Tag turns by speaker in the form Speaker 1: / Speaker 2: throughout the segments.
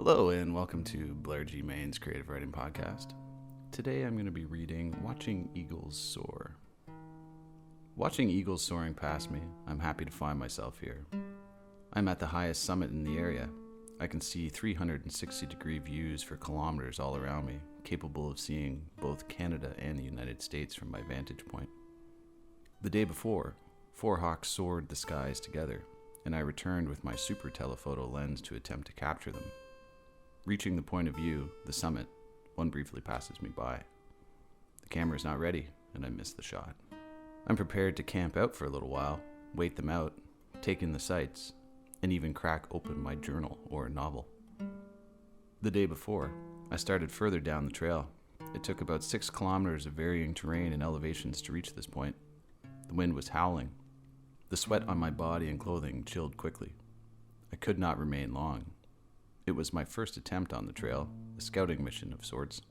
Speaker 1: Hello and welcome to Blair G. Main's Creative Writing Podcast. Today I'm going to be reading Watching Eagles Soar. Watching eagles soaring past me, I'm happy to find myself here. I'm at the highest summit in the area. I can see 360-degree views for kilometers all around me, capable of seeing both Canada and the United States from my vantage point. The day before, 4 hawks soared the skies together, and I returned with my super-telephoto lens to attempt to capture them. Reaching the point of view, the summit, one briefly passes me by. The camera is not ready, and I miss the shot. I'm prepared to camp out for a little while, wait them out, take in the sights, and even crack open my journal or a novel. The day before, I started further down the trail. It took about 6 kilometers of varying terrain and elevations to reach this point. The wind was howling. The sweat on my body and clothing chilled quickly. I could not remain long. It was my first attempt on the trail, a scouting mission of sorts.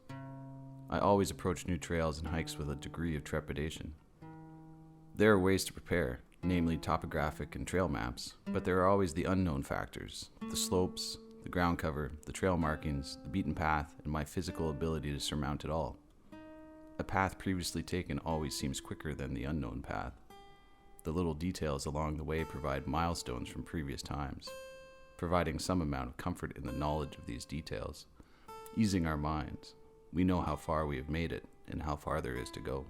Speaker 1: I always approach new trails and hikes with a degree of trepidation. There are ways to prepare, namely topographic and trail maps, but there are always the unknown factors, the slopes, the ground cover, the trail markings, the beaten path, and my physical ability to surmount it all. A path previously taken always seems quicker than the unknown path. The little details along the way provide milestones from previous times, providing some amount of comfort in the knowledge of these details, easing our minds. We know how far we have made it and how far there is to go.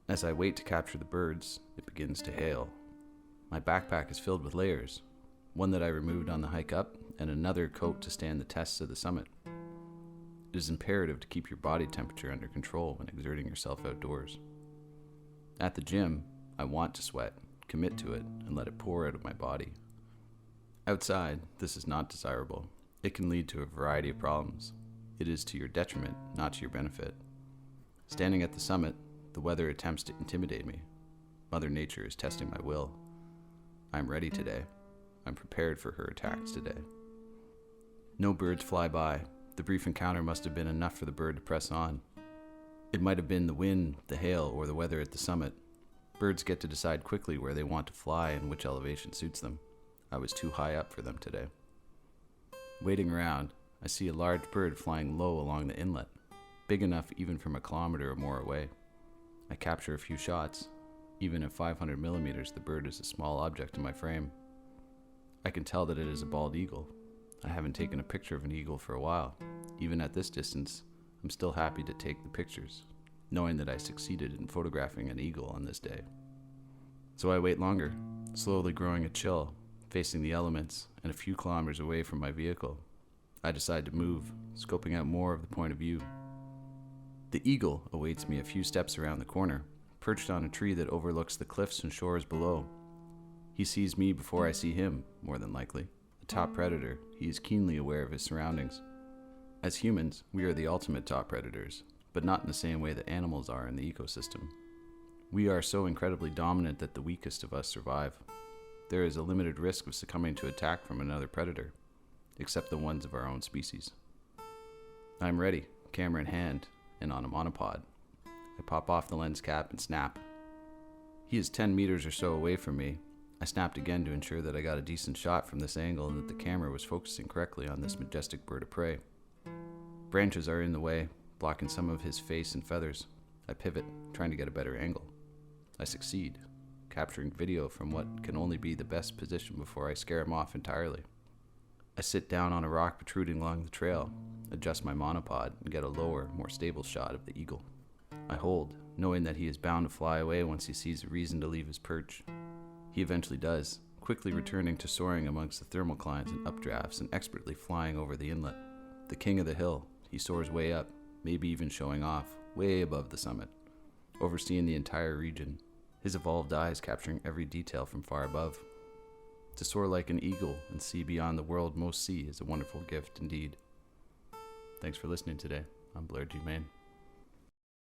Speaker 1: As I wait to capture the birds, it begins to hail. My backpack is filled with layers, one that I removed on the hike up and another coat to stand the tests of the summit. It is imperative to keep your body temperature under control when exerting yourself outdoors. At the gym, I want to sweat, commit to it, and let it pour out of my body. Outside, this is not desirable. It can lead to a variety of problems. It is to your detriment, not to your benefit. Standing at the summit, the weather attempts to intimidate me. Mother Nature is testing my will. I'm ready today. I'm prepared for her attacks today. No birds fly by. The brief encounter must have been enough for the bird to press on. It might have been the wind, the hail, or the weather at the summit. Birds get to decide quickly where they want to fly and which elevation suits them. I was too high up for them today. Waiting around, I see a large bird flying low along the inlet, big enough even from a kilometer or more away. I capture a few shots. Even at 500 millimeters, the bird is a small object in my frame. I can tell that it is a bald eagle. I haven't taken a picture of an eagle for a while. Even at this distance, I'm still happy to take the pictures, knowing that I succeeded in photographing an eagle on this day. So I wait longer, slowly growing a chill, facing the elements and a few kilometers away from my vehicle. I decide to move, scoping out more of the point of view. The eagle awaits me a few steps around the corner, perched on a tree that overlooks the cliffs and shores below. He sees me before I see him, more than likely. A top predator, he is keenly aware of his surroundings. As humans, we are the ultimate top predators, but not in the same way that animals are in the ecosystem. We are so incredibly dominant that the weakest of us survive. There is a limited risk of succumbing to attack from another predator, except the ones of our own species. I'm ready, camera in hand, and on a monopod. I pop off the lens cap and snap. He is 10 meters or so away from me. I snapped again to ensure that I got a decent shot from this angle and that the camera was focusing correctly on this majestic bird of prey. Branches are in the way, blocking some of his face and feathers. I pivot, trying to get a better angle. I succeed, capturing video from what can only be the best position before I scare him off entirely. I sit down on a rock protruding along the trail, adjust my monopod, and get a lower, more stable shot of the eagle. I hold, knowing that he is bound to fly away once he sees a reason to leave his perch. He eventually does, quickly returning to soaring amongst the thermoclines and updrafts and expertly flying over the inlet. The king of the hill, he soars way up, maybe even showing off, way above the summit, overseeing the entire region. His evolved eyes capturing every detail from far above. To soar like an eagle and see beyond the world most see is a wonderful gift indeed. Thanks for listening today. I'm Blair G. Main.